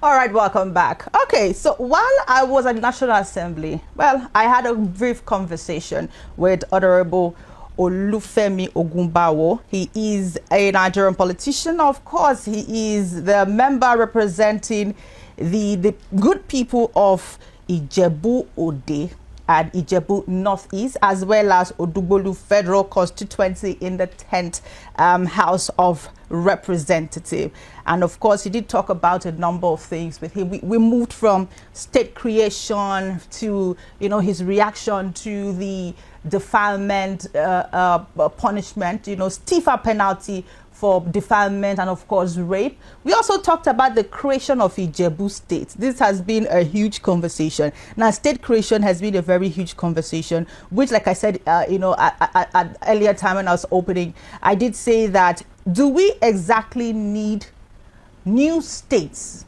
All right, welcome back. Okay, so while I was at National Assembly, well, I had a brief conversation with Honorable Olufemi Ogunbanwo. He is a Nigerian politician. Of course, he is the member representing the good people of Ijebu Ode and Ijebu Northeast, as well as Odugbolu Federal Constituency in the 10th House of Representative. And of course, he did talk about a number of things with him. We moved from state creation to, his reaction to the defilement punishment, stiffer penalty for defilement and of course rape. We also talked about the creation of Ijebu State. This has been a huge conversation. Now, state creation has been a very huge conversation, which, like I said, at earlier time when I was opening, I did say that, do we exactly need new states?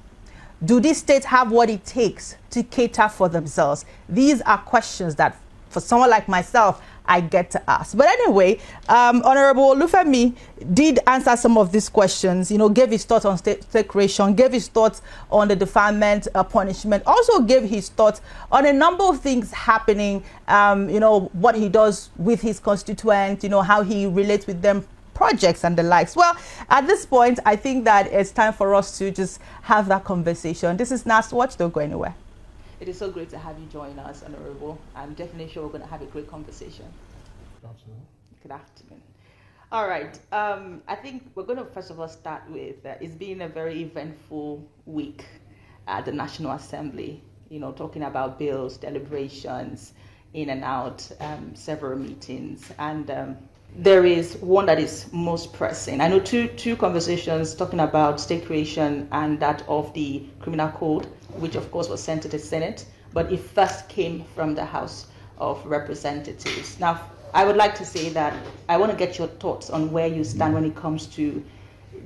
Do these states have what it takes to cater for themselves? These are questions that, for someone like myself, I get to ask. But anyway, Honorable Olufemi did answer some of these questions, gave his thoughts on state creation, gave his thoughts on the defilement punishment, also gave his thoughts on a number of things happening, what he does with his constituents, how he relates with them, projects and the likes. Well, at this point, I think that it's time for us to just have that conversation. This is NAS Watch. Don't go anywhere. It is so great to have you join us, Honorable. I'm definitely sure we're going to have a great conversation. Good afternoon. Good afternoon. All right. I think we're going to first of all start with it's been a very eventful week at the National Assembly, talking about bills, deliberations, in and out, several meetings. And there is one that is most pressing. I know two conversations talking about state creation and that of the criminal code, which of course was sent to the Senate, but it first came from the House of Representatives. Now, I would like to say that I want to get your thoughts on where you stand when it comes to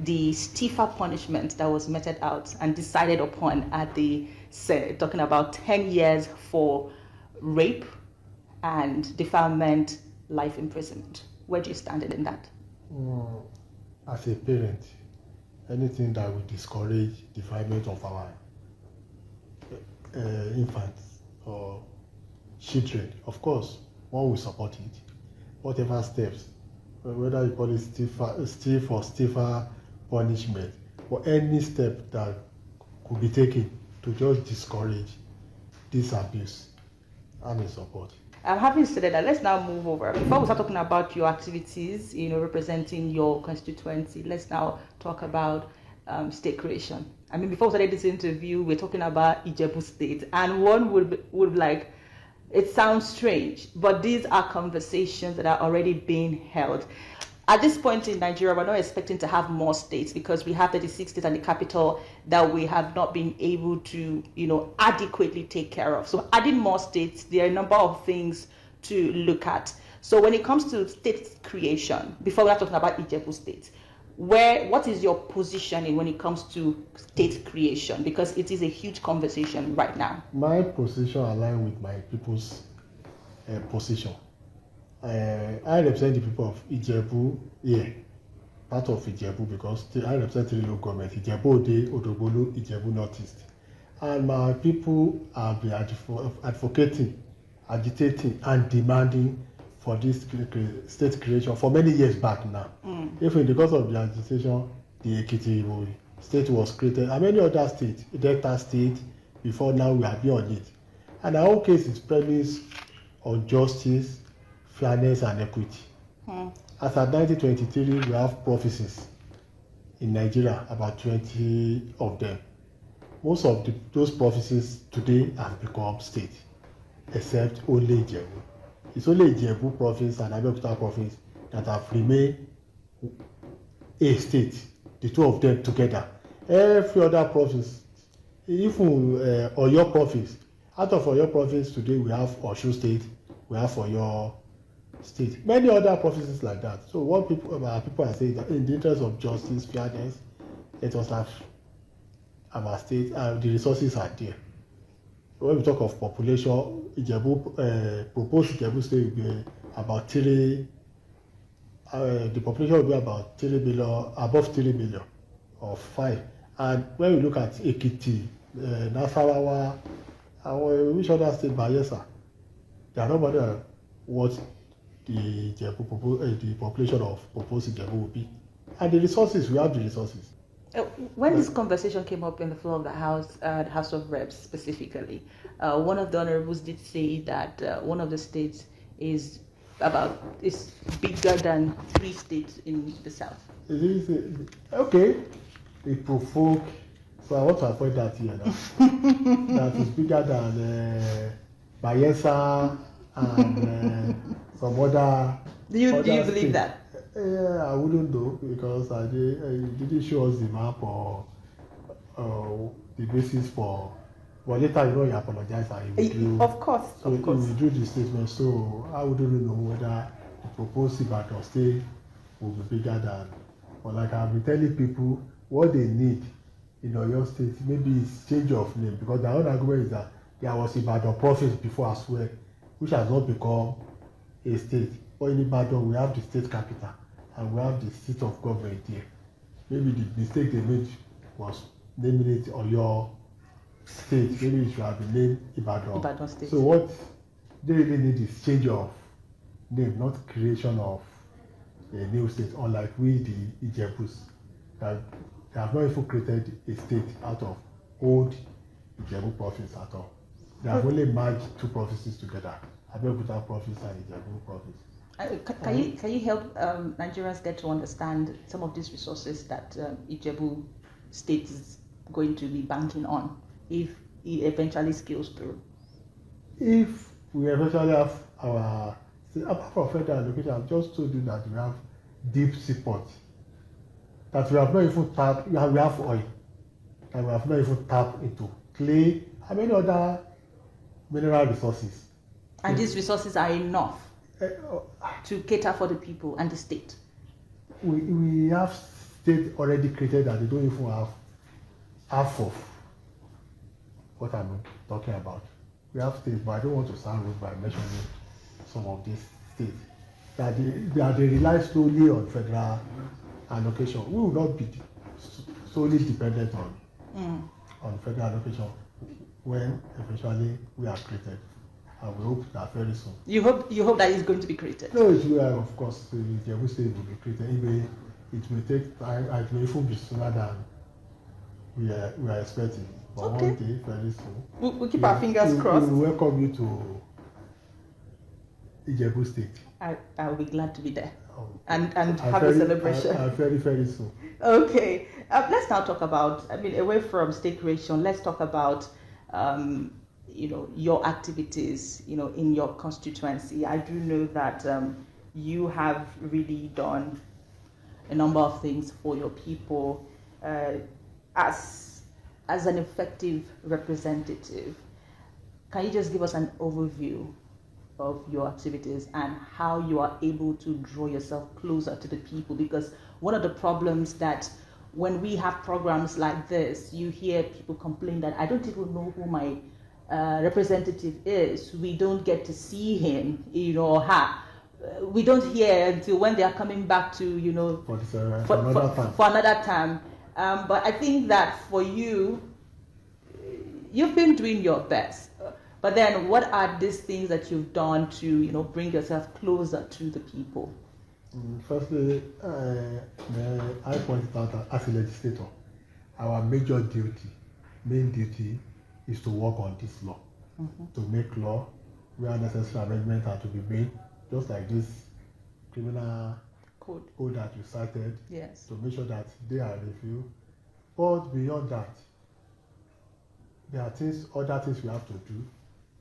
the stiffer punishment that was meted out and decided upon at the Senate, talking about 10 years for rape and defilement, life imprisonment. Where do you stand in that? As a parent, anything that will discourage defilement of our infants or children, of course, one will support it. Whatever steps, whether you call it stiff or stiffer punishment, or any step that could be taken to just discourage this abuse, I'm in support. Having said that, let's now move over. Before we start talking about your activities, representing your constituency, let's now talk about state creation. I mean, before we started this interview, we're talking about Ijebu State, and one would like, it sounds strange, but these are conversations that are already being held. At this point in Nigeria, we're not expecting to have more states because we have 36 states and the capital that we have not been able to, adequately take care of. So adding more states, there are a number of things to look at. So when it comes to state creation, before we're talking about Ijebu State, what is your positioning when it comes to state creation? Because it is a huge conversation right now. My position aligns with my people's position. I represent the people of Ijebu here, part of Ijebu, because I represent the local government, Ijebu Ode, Odugbolu, Ijebu Northeast. And my people have been advocating, agitating, and demanding for this state creation for many years back now. Even because of the agitation, the Ekiti state was created, and many other states, Delta State, before now we have been on it. And our whole case is premised on justice, fairness, and equity. As at 1923, we have provinces in Nigeria, about 20 of them. Most of those provinces today have become states, except only Ijebu. It's only Ijebu province and Abeokuta province that have remained a state, the two of them together. Every other province, even Oyo province, out of Oyo province today we have Osun State, we have Oyo State, many other provinces like that. So what people are saying that in the interest of justice, fairness, let us have our state, the resources are there. When we talk of population, proposed Ijebu State will be about 3, the population will be about 3 million, above 3 million, or 5. And when we look at Ekiti, Nasarawa, and which other state, Bayelsa, they are nobody what the population of proposed Ijebu will be. And the resources, we have the resources. When this conversation came up in the floor of the House of Reps specifically, one of the honorables did say that one of the states is bigger than 3 states in the south. Okay, it provoked. So I want to avoid that here now. That is bigger than Bayelsa and some other. Do you believe states. that? I wouldn't know because it didn't show us the map or the basis for. But later, you apologize and you withdrew. Of course, So of course. you withdrew the statement. So I wouldn't know whether the proposed Ibadan state will be bigger than. But like I've been telling people, what they need in Oyo State maybe it's change of name because their own argument is that there was Ibadan province before as well, which has not become a state. But in Ibadan, we have the state capital and we have the seat of government here. Maybe the mistake they made was naming it Oyo State. Maybe it should have been named Ibadan State. So what they really need is change of name, not creation of a new state, unlike we the Ijebus. That they have not even created a state out of old Ijebu province at all. They have only merged 2 provinces together, Abeokuta province and Ijebu province. Can you help Nigerians get to understand some of these resources that Ijebu State is going to be banking on if it eventually scales through? If we eventually have our, apart from federal allocation, I've just told you that we have deep support, that we have not even tapped, we have oil, that we have not even tapped into clay and many other mineral resources. And these resources are enough to cater for the people and the state. We have state already created that they don't even have half of what I'm talking about. We have states, but I don't want to sound rude by mentioning some of these states that they rely solely on federal allocation. We will not be solely dependent on federal allocation when eventually we are created. And we hope that very soon. You hope that it's going to be created? No, it will, of course, the Ijebu State will be created. It may take time, it may even be sooner than we are expecting. But Okay. one day, very soon. We'll keep our fingers crossed. We welcome you to Ijebu State. I'll be glad to be there and And have a celebration. Very, very soon. Okay, let's now talk about, away from state creation, let's talk about, your activities, in your constituency. I do know that you have really done a number of things for your people as an effective representative. Can you just give us an overview of your activities and how you are able to draw yourself closer to the people? Because one of the problems that when we have programs like this, you hear people complain that I don't even know who my representative is. We don't get to see him, or her. We don't hear until when they are coming back to, for another time. But I think that for you, you've been doing your best. But then what are these things that you've done to, bring yourself closer to the people? Firstly, I pointed out that as a legislator, our main duty is to work on this law, to make law where necessary amendments are to be made, just like this criminal code that you cited, yes, to make sure that they are reviewed. But beyond that, there are other things we have to do,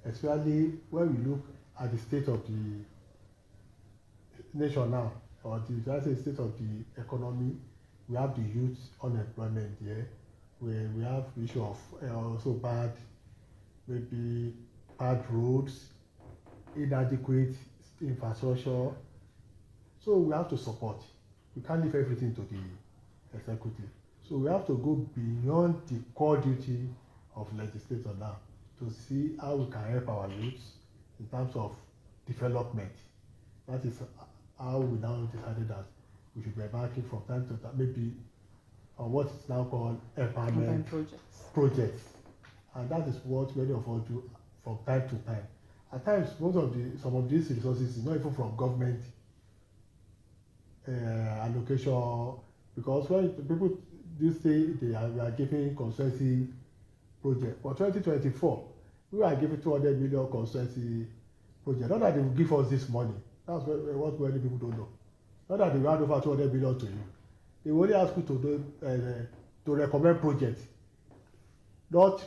especially when we look at the state of the nation now, or the state of the economy. We have the youth unemployment here, where we have the issue of also bad roads, inadequate infrastructure. So we have to support. We can't leave everything to the executive. So we have to go beyond the core duty of legislature now to see how we can help our youths in terms of development. That is how we now decided that we should be embarking from time to time, maybe on what is now called empowerment projects. And that is what many of us do from time to time. At times, some of these resources is not even from government allocation, because when people do say we are giving consultancy project for 2024, we are giving 200 million consultancy project. Not that they will give us this money. That's what many people don't know. Not that they will hand over 200 million to you. They will only ask you to recommend projects, not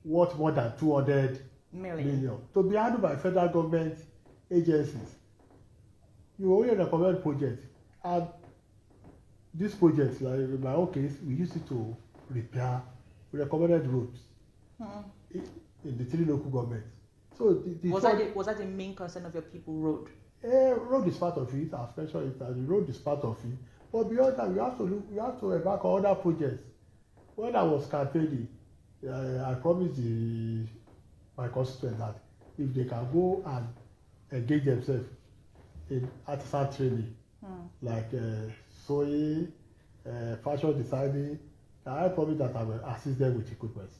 worth more than 200 million to be handled by federal government agencies. You only recommend projects, and these projects, like in my own case, we use it to repair. We recommended roads in the 3 local governments. So was that the main concern of your people? Road is part of it. I've mentioned it. The road is part of it. But beyond that, we have to embark on other projects. When I was campaigning, I promised my constituents that if they can go and engage themselves in artisan training, like sewing, fashion designing, I promise that I will assist them with equipment.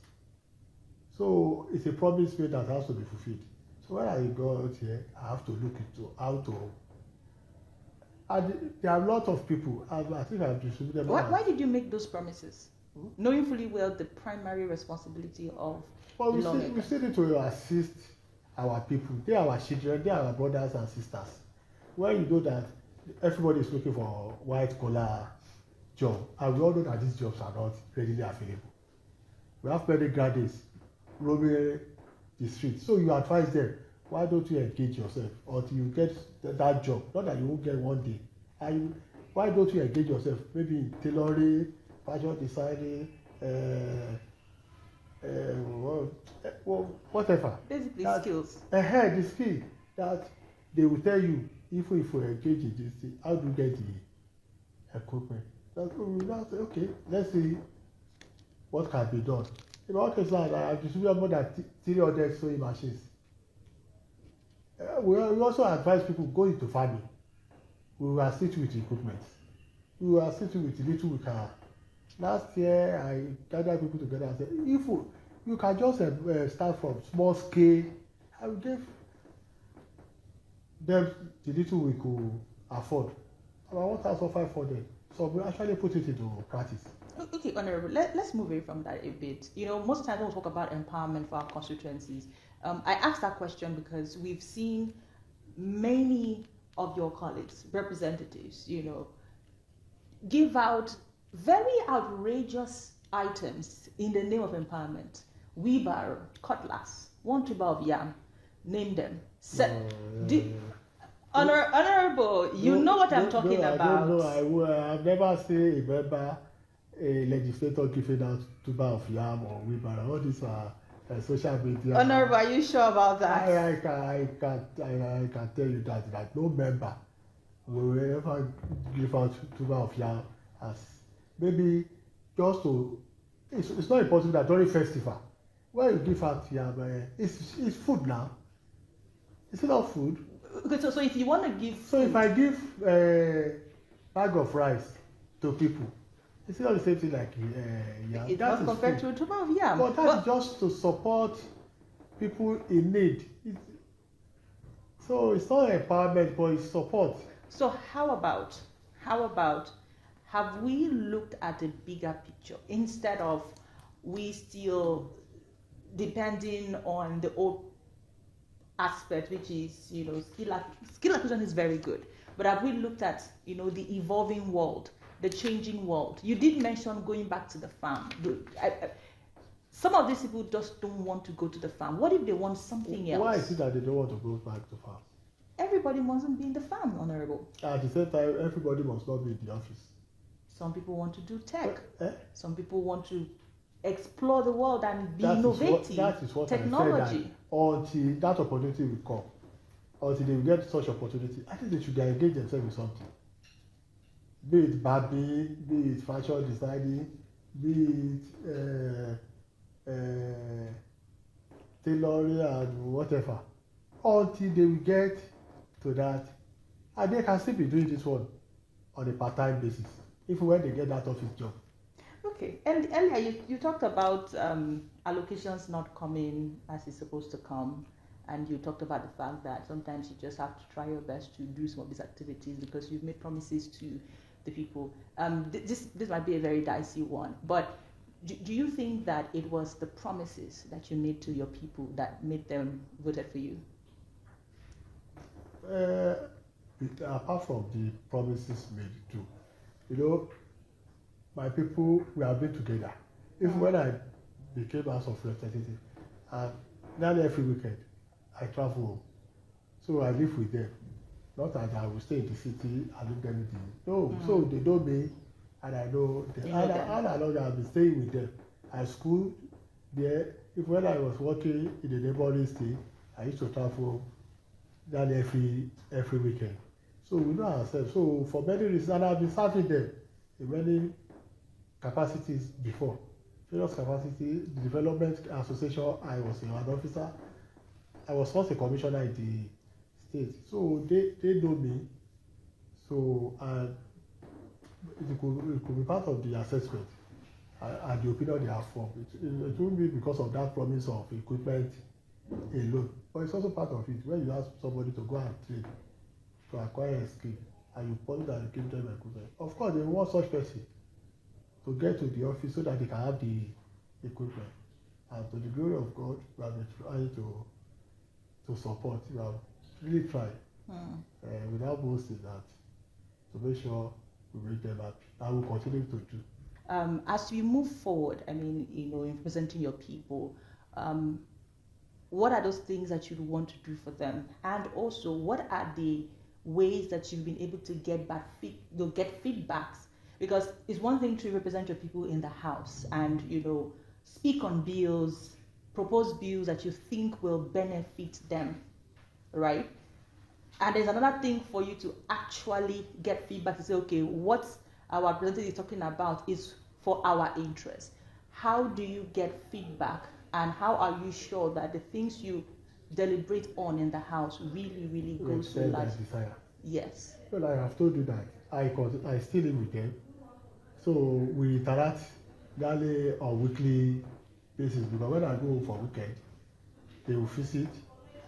So it's a promise made that has to be fulfilled. So when I go out here, I have to look into how to. And there are a lot of people, I think I've distributed. Why did you make those promises? Knowing fully well the primary responsibility of we still need to assist our people. They are our children, they are our brothers and sisters. When you know that everybody is looking for white collar job, and we all know that these jobs are not readily available. We have many graduates roaming the streets. So you advise them, why don't you engage yourself until you get that job? Not that you won't get one day. And why don't you engage yourself? Maybe in tailoring, fashion designing, whatever. Basically that, skills. The skill that they will tell you, if we engage in this thing, how do you get the equipment? Okay, let's see what can be done. In my case, I have distributed more than 300 sewing machines. We also advise people go into farming. We will assist with equipment. We will assist with little we can. Last year, I gathered people together and said, if you can just start from small scale, I will give them the little we could afford. About 1,500. So we actually put it into practice. Okay, Honorable, let's move away from that a bit. You know, most times when we talk about empowerment for our constituencies, I asked that question because we've seen many of your colleagues, representatives, you know, give out very outrageous items in the name of empowerment. Wheelbarrow, cutlass, 1 tuber of yam, name them. Honorable, you know what I'm talking about. I don't know. I've never seen a member, a legislator giving out tuber of yam or wheelbarrow. All these are social media. Honorable, are you sure about that? I can tell you that no member will ever give out tuber of yam as maybe just to. It's not impossible that during festival, when you give out yam, it's food now. Is it not food? Okay, so if you want to give food, if I give a bag of rice to people, it's not the same thing like yam. It's not compared to a tuber of yam. But that's just to support people in need. So it's not empowerment, but it's support. So how about have we looked at a bigger picture instead of we still depending on the old aspect, which is, you know, skill acquisition is very good, but have we looked at, you know, the evolving world, the changing world? You did mention going back to the farm. Some of these people just don't want to go to the farm. What if they want something else? Why is it that they don't want to go back to farm? Everybody mustn't be in the farm, Honorable. At the same time, everybody must not be in the office. Some people want to do tech. Some people want to explore the world and be innovative. That is what technology. I said, that until that opportunity will come, until they will get such opportunity, I think they should engage themselves with something. Be it barbing, be it fashion designing, be it tailoring and whatever. Until they will get to that, and they can still be doing this one on a part-time basis, if when they get that office job. Okay. And earlier you talked about allocations not coming as it's supposed to come. And you talked about the fact that sometimes you just have to try your best to do some of these activities because you've made promises to the people. This might be a very dicey one, but do you think that it was the promises that you made to your people that made them voted for you? Apart from the promises made too, you know, my people, we have been together. Even when I became House of Representatives, and nearly every weekend, I travel home. So I live with them. Not that I will stay in the city and leave them in the... No, so they know me, and I know them. And I know that I've been staying with them. I schooled there. If when I was working in the neighboring state, I used to travel home nearly every weekend. So we know ourselves. So for many reasons, and I've been serving them in many capacities before. Various capacity, the Development Association, I was an officer. I was first a commissioner in the state. So they know me. So it could be part of the assessment and the opinion they have formed. It won't be because of that promise of equipment alone. But it's also part of it. When you ask somebody to go and train, to acquire a skill, and you point and give them equipment. Of course, they want such person to get to the office so that they can have the equipment. And to the glory of God, we have been trying to support. We have really tried without boasting that to make sure we make them happy. And we'll continue to do. As we move forward, I mean, you know, in presenting your people, what are those things that you'd want to do for them? And also, what are the ways that you've been able to get feedbacks? Because it's one thing to represent your people in the House and, you know, speak on bills, propose bills that you think will benefit them, right? And there's another thing for you to actually get feedback to say, okay, what our representative is talking about is for our interest. How do you get feedback, and how are you sure that the things you deliberate on in the House really goes to large? Yes. Well, I have told you that I still live with them. So we interact daily or weekly basis, because when I go home for weekend, they will visit.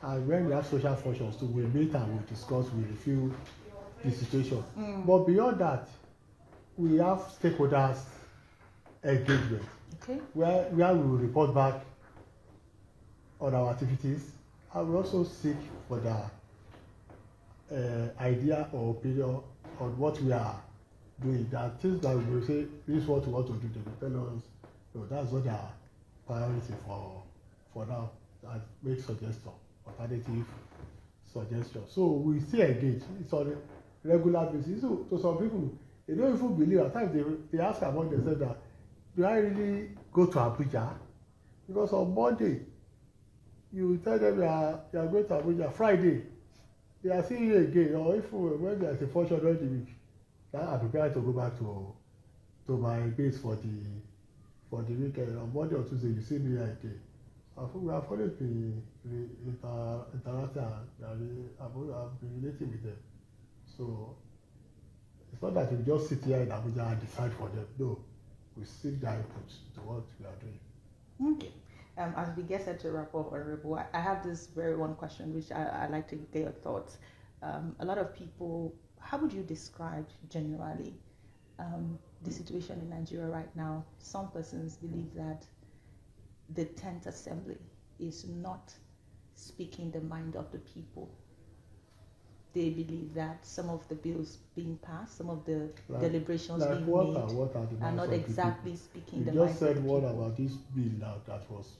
And when we have social functions too, we meet and we discuss, we review the situation. But beyond that, we have stakeholders engagement. Okay. Where we will report back on our activities, and we also seek for the idea or opinion on what we are doing. There are things that we will say, this is what we want to do. They will tell us, no, that's not our priority for now. And make suggestions, alternative suggestions. So we still engage. It's on a regular basis. So to some people, they don't even believe. At times they ask among themselves that, do I really go to Abuja? Because on Monday, you tell them you are going to Abuja. Friday, they are seeing you again. Or if when there is a function during the week, I'm prepared to go back to my base for the weekend. On Monday or Tuesday, you see me again. We have always been interacting and I've been relating with them. So it's not that we just sit here in Abuja and decide for them. No, we seek their input to what we are doing. Okay. As we get set to wrap up, Honorable, I have this very one question which I'd like to get your thoughts. A lot of people, how would you describe generally the situation in Nigeria right now? Some persons believe that the 10th Assembly is not speaking the mind of the people. They believe that some of the bills being passed, some of the deliberations being made are not exactly speaking the mind of the people. You just said what about this bill now that was...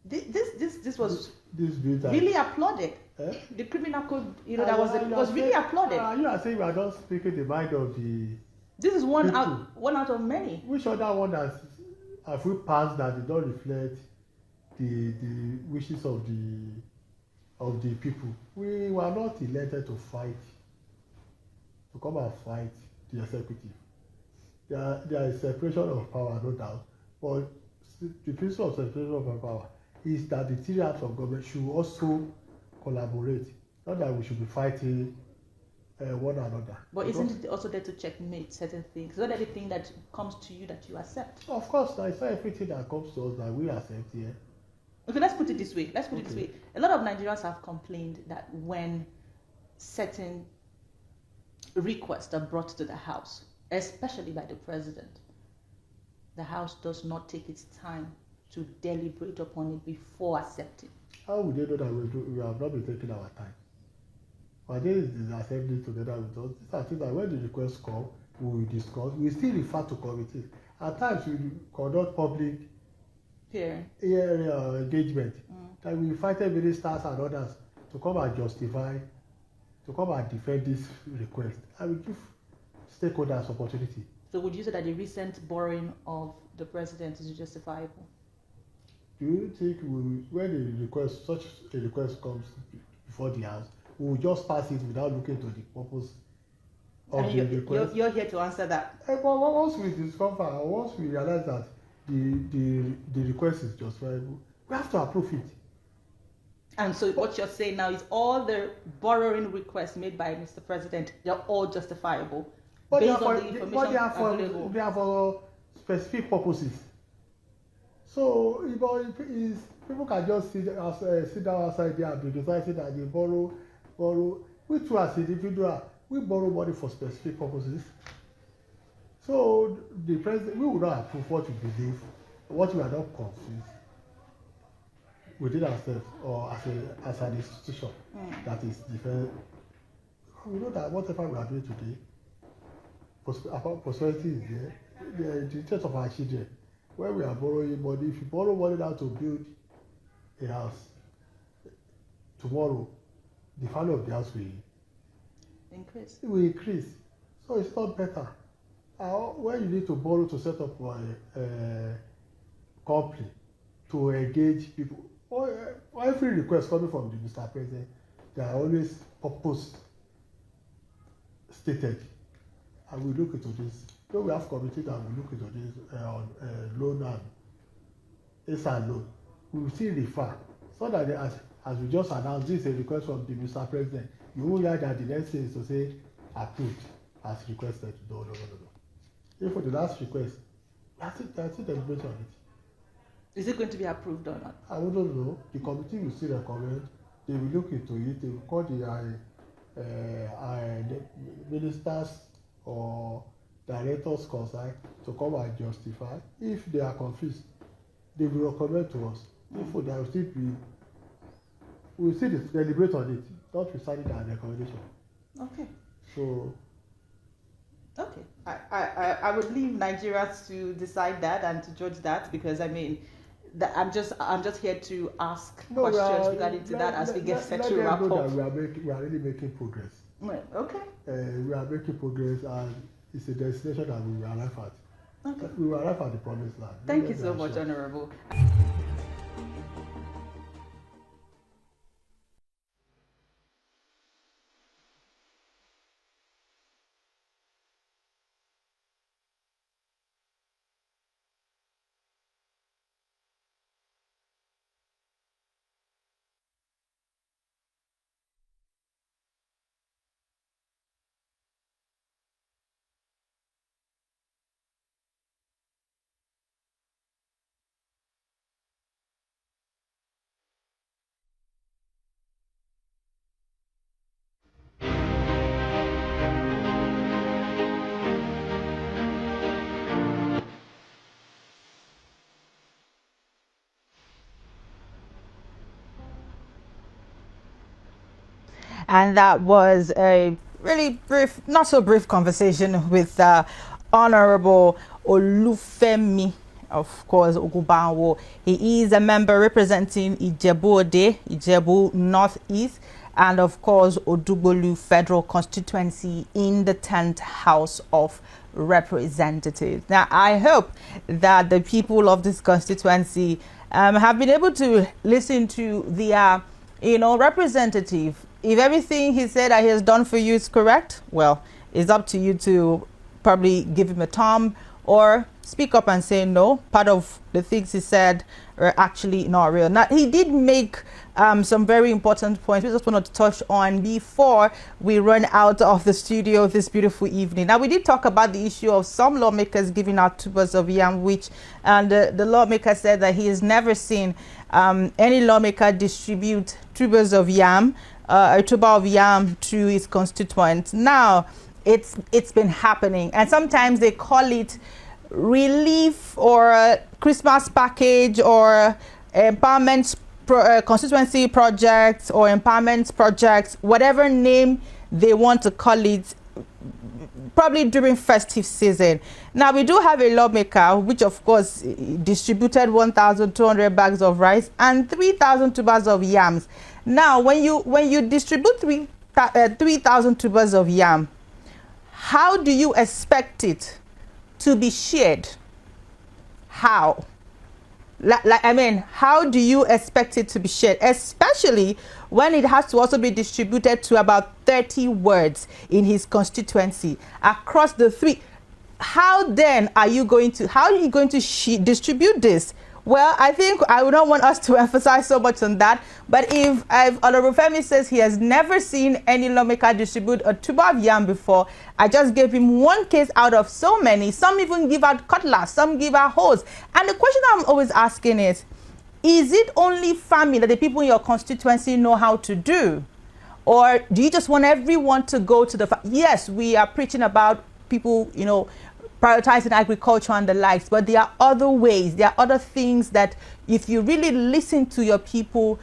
This was this bill really applauded. The criminal code, you know, was really applauded. You are saying we are not speaking the mind of the... This is one out of many. Which other one have we passed that did not reflect the wishes of the people? We were not elected to come and fight the executive. There is separation of power, no doubt, but the principle of separation of power is that the three arms of government should also collaborate. Not that we should be fighting one another. But isn't it also there to checkmate certain things? Not everything that comes to you that you accept. Of course, it's not everything that comes to us that we accept here. Okay, let's put it this way. A lot of Nigerians have complained that when certain requests are brought to the House, especially by the president, the House does not take its time to deliberate upon it before accepting. How would they know that we have not been taking our time? But there is the assembly together with us. These are things that when the requests come, we will discuss. We still refer to committees. At times, we conduct public engagement. That we invited ministers and others to come and justify, to come and defend this request. And we give stakeholders opportunity. So would you say that the recent borrowing of the president is justifiable? Do you think when such a request comes before the House, we will just pass it without looking to the purpose of the request? You're here to answer that. But once we discover, once we realize that the request is justifiable, we have to approve it. And so what you're saying now is all the borrowing requests made by Mr. President, they're all justifiable based on the information available. They are for specific purposes. So people can just sit down outside there and be deciding that they borrow. We too as individual, we borrow money for specific purposes. So the president, we will not approve what we believe, what we are not confused within ourselves or as an institution that is different. We know that whatever we are doing today, prosperity is there. The interest of our children. When we are borrowing money, if you borrow money now to build a house, tomorrow the value of the house will increase. It will increase. So it's not better. When you need to borrow to set up a company to engage people, or every request coming from the Mr. President, they are always purpose stated. And we look into this. So we have committed and we look into this on loan and ASA loan. We will still refer so that as we just announced, this is a request from the Mr. President. You will hear that the next thing is to say approved as requested. No. If for the last request, I think deliberating on it. Is it going to be approved or not? I wouldn't know. The committee will still recommend. They will look into it. They will call the ministers or directors concerned to come and justify. If they are confused, they will recommend to us. Therefore, there will still be. We will still deliberate on it, not reciting our recommendation. Okay. So. Okay. I would leave Nigerians to decide that and to judge that, because I mean, I'm just here to ask questions regarding to that as we get set to wrap up. We are really making progress. Okay. We are making progress, and it's a destination that we will arrive at. Okay. We will arrive at the promised land. Thank you so much, Honorable. And that was a really brief, not so brief conversation with Honorable Olufemi, of course, Ogunbanwo. He is a member representing Ijebu Northeast, and of course Odugbolu Federal Constituency in the 10th House of Representatives. Now, I hope that the people of this constituency have been able to listen to their, representative. If everything he said that he has done for you is correct, well, it's up to you to probably give him a thumb or speak up and say no. Part of the things he said are actually not real. Now, he did make some very important points we just wanted to touch on before we run out of the studio this beautiful evening. Now, we did talk about the issue of some lawmakers giving out tubers of yam, which the lawmaker said that he has never seen any lawmaker distribute tubers of yam, a tuber of yam to his constituents. Now, it's been happening, and sometimes they call it relief or Christmas package or empowerment constituency projects or empowerment projects, whatever name they want to call it, probably during festive season. Now, we do have a lawmaker which of course distributed 1,200 bags of rice and 3,000 tubers of yams. Now, when you distribute 3,000 tubers of yam, how do you expect it to be shared? How? How do you expect it to be shared? Especially when it has to also be distributed to about 30 wards in his constituency across the three. How then are you going to distribute this? Well, I think I would not want us to emphasize so much on that. But if Olufemi says he has never seen any lawmaker distribute a tuber of yam before, I just gave him one case out of so many. Some even give out cutlass, some give out hose. And the question I'm always asking is it only farming that the people in your constituency know how to do? Or do you just want everyone to go to the Yes, we are preaching about people, prioritizing agriculture and the likes, but there are other ways, there are other things that if you really listen to your people,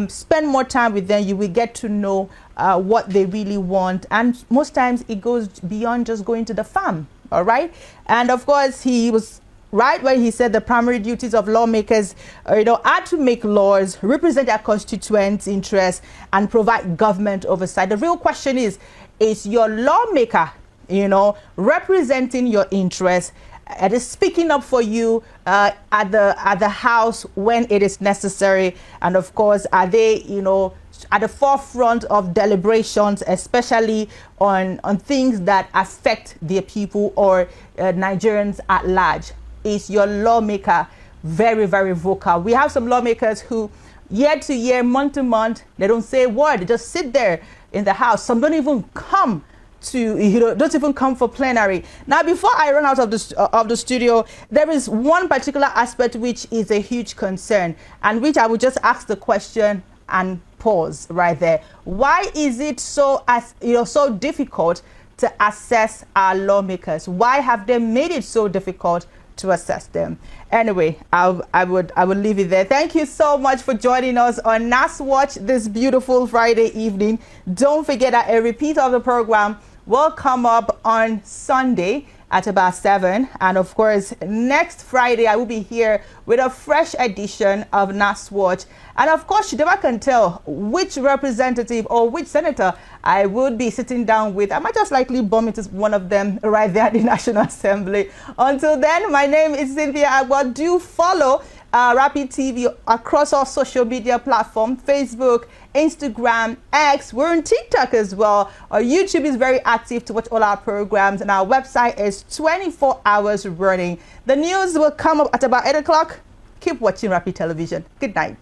spend more time with them, you will get to know what they really want. And most times it goes beyond just going to the farm. All right. And of course, he was right when he said the primary duties of lawmakers are to make laws, represent their constituents' interests, and provide government oversight. The real question is your lawmaker representing your interests, it is speaking up for you at the house when it is necessary, and of course, are they at the forefront of deliberations, especially on things that affect their people or Nigerians at large? Is your lawmaker very, very vocal? We have some lawmakers who year to year, month to month, they don't say a word. They just sit there in the house. Some don't even come don't even come for plenary. Now, before I run out of the studio, there is one particular aspect which is a huge concern, and which I would just ask the question and pause right there. Why is it so difficult to assess our lawmakers? Why have they made it so difficult to assess them? Anyway, I would leave it there. Thank you so much for joining us on NAS Watch this beautiful Friday evening. Don't forget that a repeat of the program will come up on Sunday at about 7. And of course, next Friday, I will be here with a fresh edition of NAS Watch. And of course, you never can tell which representative or which senator I would be sitting down with. I might just likely bump into one of them right there at the National Assembly. Until then, my name is Cynthia Agboor. Do follow Rapid TV across our social media platform, Facebook, Instagram, X. We're on TikTok as well. Our YouTube is very active to watch all our programs, and our website is 24 hours running. The news will come up at about 8 o'clock. Keep watching Rapid Television. Good night.